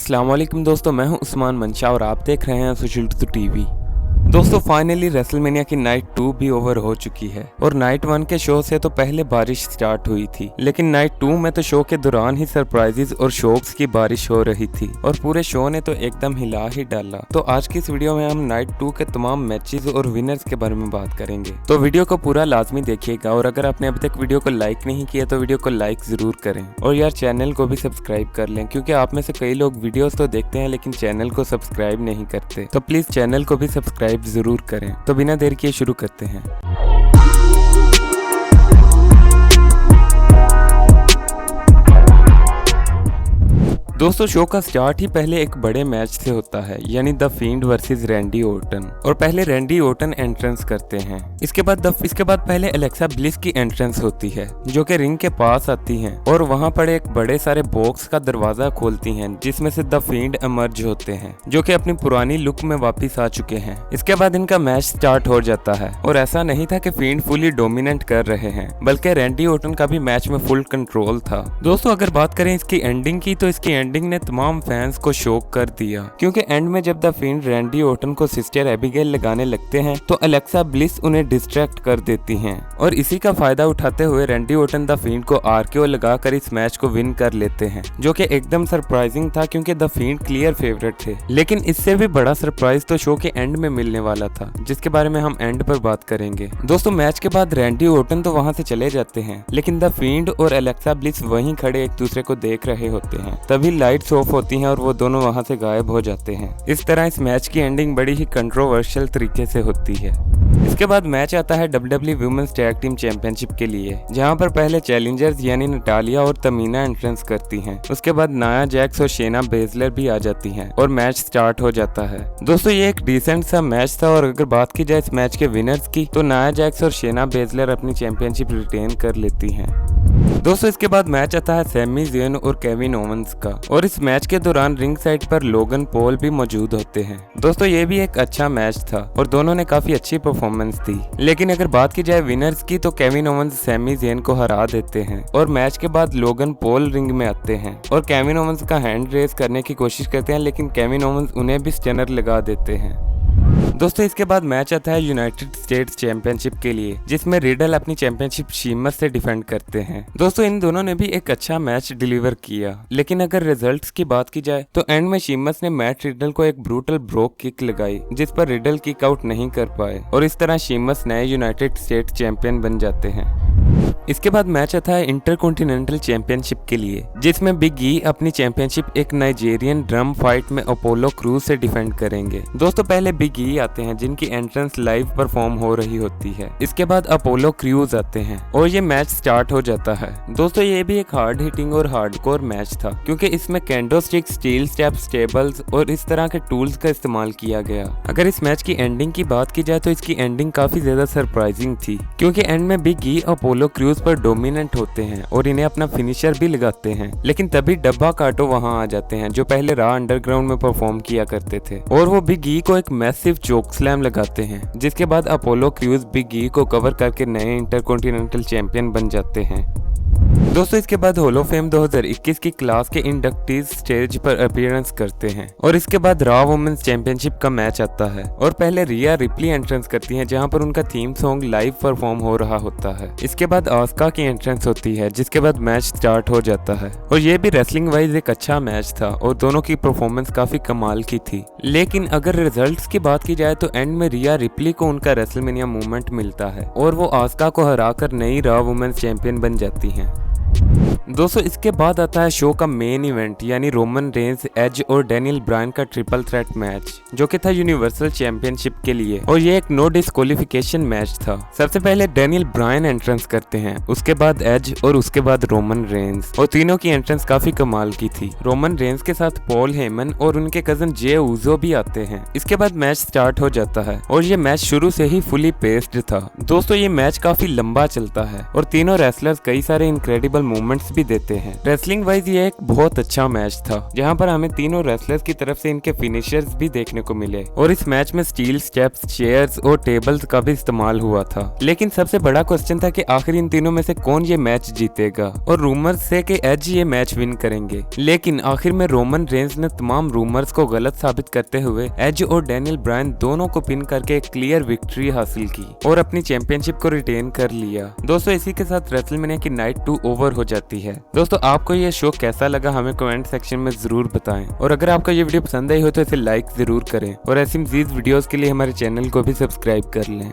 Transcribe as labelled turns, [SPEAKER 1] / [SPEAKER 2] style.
[SPEAKER 1] अस्सलाम वालेकुम दोस्तों, मैं हूं उस्मान मंशा और आप देख रहे हैं सुशील टीवी। दोस्तों फाइनली रेसलमेनिया की नाइट 2 भी ओवर हो चुकी है और नाइट 1 के शो से तो पहले बारिश स्टार्ट हुई थी, लेकिन नाइट 2 में तो शो के दौरान ही सरप्राइजेस और शॉक्स की बारिश हो रही थी और पूरे शो ने तो एकदम हिला ही डाला। तो आज की इस वीडियो में हम नाइट 2 के तमाम मैचेस और विनर्स के बारे में बात करेंगे, तो वीडियो को पूरा लाजमी देखिएगा। और अगर आपने अभी तक वीडियो को लाइक नहीं किया तो वीडियो को लाइक जरूर करें और यार चैनल को भी सब्सक्राइब कर लें, क्योंकि आप में से कई लोग वीडियोस तो देखते हैं लेकिन चैनल को सब्सक्राइब नहीं करते, तो प्लीज चैनल को भी सब्सक्राइब जरूर करें। तो बिना देर किए शुरू करते हैं। दोस्तों शो का स्टार्ट ही पहले एक बड़े मैच से होता है, यानी the field versus Randy Orton. और पहले रैंडी ओर्टन एंट्रेंस करते हैं। इसके बाद पहले एलेक्सा ब्लिस की एंट्रेंस होती है, जो कि रिंग के पास आती हैं और वहां पर एक बड़े सारे बॉक्स का दरवाजा खोलती हैं, जिसमें से द फील्ड इमर्ज होते हैं, जो कि अपनी पुरानी लुक में वापिस आ चुके हैं। इसके बाद इनका मैच स्टार्ट हो जाता है और ऐसा नहीं था कि फील्ड फुली डोमिनेट कर रहे हैं, बल्कि रैंडी ओर्टन का भी मैच में फुल कंट्रोल था। दोस्तों अगर बात करें इसकी एंडिंग की, तो इसकी एंडिंग ने तमाम फैंस को शॉक कर दिया, क्योंकि एंड में जब द फील्ड रैंडी ओर्टन को सिस्टर एबिगेल लगाने लगते हैं तो एलेक्सा ब्लिस उन्हें डिस्ट्रैक्ट कर देती हैं और इसी का फायदा उठाते हुए रैंडी ओर्टन द फील्ड को आरकेओ लगाकर इस मैच को विन कर लेते हैं, जो कि एकदम सरप्राइजिंग था क्योंकि द फील्ड क्लियर फेवरेट थे। लेकिन इससे भी बड़ा सरप्राइज तो शो के एंड में मिलने वाला था, जिसके बारे में हम एंड पर बात करेंगे। दोस्तों मैच के बाद रैंडी ओर्टन तो वहां से चले जाते हैं, लेकिन द फील्ड और एलेक्सा ब्लिस वहीं खड़े एक दूसरे को देख रहे होते हैं। तभी लाइट्स ऑफ होती हैं और वो दोनों वहां से गायब हो जाते हैं। इस तरह इस मैच की एंडिंग बड़ी ही कंट्रोवर्शियल तरीके से होती है। इसके बाद मैच आता है WWE women's tag team championship के लिए, जहां पर पहले चैलेंजर्स यानी नटालिया और तमीना एंट्रेंस करती हैं। उसके बाद नाया जैक्स और शेना बेजलर भी आ जाती हैं और मैच स्टार्ट हो जाता है। दोस्तों ये एक डिसेंट सा मैच था और अगर बात की जाए इस मैच के विनर्स की, तो नाया जैक्स और शेना बेजलर अपनी चैंपियनशिप रिटेन कर लेती हैं। दोस्तों इसके बाद मैच आता है सैमी ज़ेन और केविन ओवेंस का, और इस मैच के दौरान रिंग साइड पर लोगन पॉल भी मौजूद होते हैं। दोस्तों ये भी एक अच्छा मैच था और दोनों ने काफी अच्छी परफॉर्मेंस दी, लेकिन अगर बात की जाए विनर्स की, तो केविन ओवेंस सैमी ज़ेन को हरा देते हैं और मैच के बाद लोगन पॉल रिंग में आते हैं और केविन ओवेंस का हैंड रेस करने की कोशिश करते हैं, लेकिन केविन ओवेंस उन्हें भी स्टनर लगा देते हैं। दोस्तों इसके बाद मैच आता है यूनाइटेड स्टेट्स चैंपियनशिप के लिए, जिसमें रिडल अपनी चैंपियनशिप शीमस से डिफेंड करते हैं। दोस्तों इन दोनों ने भी एक अच्छा मैच डिलीवर किया, लेकिन अगर रिजल्ट्स की बात की जाए तो एंड में शीमस ने मैट रिडल को एक ब्रूटल ब्रोक किक लगाई, जिस पर रिडल किक आउट नहीं कर पाए और इस तरह शीमस नए यूनाइटेड स्टेट्स चैंपियन बन जाते हैं। इसके बाद मैच आता है इंटरकॉन्टिनेंटल चैंपियनशिप के लिए, जिसमें बिग ई अपनी चैंपियनशिप एक नाइजीरियन ड्रम फाइट में अपोलो क्रूज से डिफेंड करेंगे। दोस्तों पहले बिग ई आते हैं, जिनकी एंट्रेंस लाइव परफॉर्म हो रही होती है। इसके बाद अपोलो क्रूज आते हैं और ये मैच स्टार्ट हो जाता है। दोस्तों ये भी एक हार्ड हिटिंग और हार्डकोर मैच था, क्योंकि इसमें can do stick, steel step, stables और इस तरह के टूल्स का इस्तेमाल किया गया। अगर इस मैच की एंडिंग की बात की जाए तो इसकी एंडिंग काफी ज्यादा सरप्राइजिंग थी, क्योंकि एंड में बिग ई अपोलो क्रूज पर डोमिनेंट होते हैं और इन्हें अपना फिनिशर भी लगाते हैं, लेकिन तभी डब्बा काटो वहां आ जाते हैं, जो पहले रॉ अंडरग्राउंड में परफॉर्म किया करते थे, और वो बिग ई को एक मैसिव चोक स्लैम लगाते हैं, जिसके बाद अपोलो क्रूज बिग ई को कवर करके नए इंटरकॉन्टिनेंटल चैंपियन बन जाते हैं। दोस्तों इसके बाद हॉल ऑफ फेम 2021 की क्लास के इंडक्टीज स्टेज पर अपीयरेंस करते हैं और इसके बाद रॉ वुमेन्स चैंपियनशिप का मैच आता है और पहले रिया रिप्ली एंट्रेंस करती हैं, जहां पर उनका थीम सॉन्ग लाइव परफॉर्म हो रहा होता है। इसके बाद आस्का की एंट्रेंस होती है, जिसके बाद मैच स्टार्ट हो जाता है और ये भी रेसलिंग वाइज एक अच्छा मैच था और दोनों की परफॉर्मेंस काफी कमाल की थी। लेकिन अगर रिजल्ट्स की बात की जाए तो एंड में रिया रिप्ली को उनका रेसलमेनिया मूवमेंट मिलता है और वो आस्का को हराकर नई रॉ वुमेन्स चैंपियन बन जाती हैं। दोस्तों इसके बाद आता है शो का मेन इवेंट, यानी रोमन रेंस, एज और डैनियल ब्रायन का ट्रिपल थ्रेट मैच, जो कि था यूनिवर्सल चैंपियनशिप के लिए, और ये एक नो डिस्क्वालिफिकेशन मैच था। सबसे पहले डैनियल ब्रायन एंट्रेंस करते हैं, उसके बाद एज और उसके बाद रोमन रेंस, और तीनों की एंट्रेंस काफी कमाल की थी। रोमन रेंस के साथ पॉल हेमन और उनके कजन जे ऊजो भी आते हैं। इसके बाद मैच स्टार्ट हो जाता है और ये मैच शुरू से ही फुली पेस्ड था। दोस्तों ये मैच काफी लंबा चलता है और तीनों रेसलर्स कई सारे इनक्रेडिबल मूवमेंट्स भी देते हैं। रेसलिंग वाइज ये एक बहुत अच्छा मैच था, जहाँ पर हमें तीनों रेसलर्स की तरफ से इनके फिनिशर्स भी देखने को मिले और इस मैच में स्टील स्टेप्स, चेयर्स और टेबल्स का भी इस्तेमाल हुआ था। लेकिन सबसे बड़ा क्वेश्चन था कि आखिर इन तीनों में से कौन ये मैच जीतेगा, और रूमर्स से कि एज ये मैच विन करेंगे। लेकिन आखिर में रोमन रेंज ने तमाम रूमर्स को गलत साबित करते हुए एज और डैनियल ब्रायन दोनों को पिन करके एक क्लियर विक्ट्री हासिल की और अपनी चैंपियनशिप को रिटेन कर लिया। दोस्तों इसी के साथ रेसलमेनिया की नाइट 2 ओवर हो जाती है। दोस्तों आपको ये शो कैसा लगा हमें कमेंट सेक्शन में जरूर बताएं, और अगर आपको ये वीडियो पसंद आई हो तो इसे लाइक जरूर करें और ऐसी मजीद वीडियोस के लिए हमारे चैनल को भी सब्सक्राइब कर लें।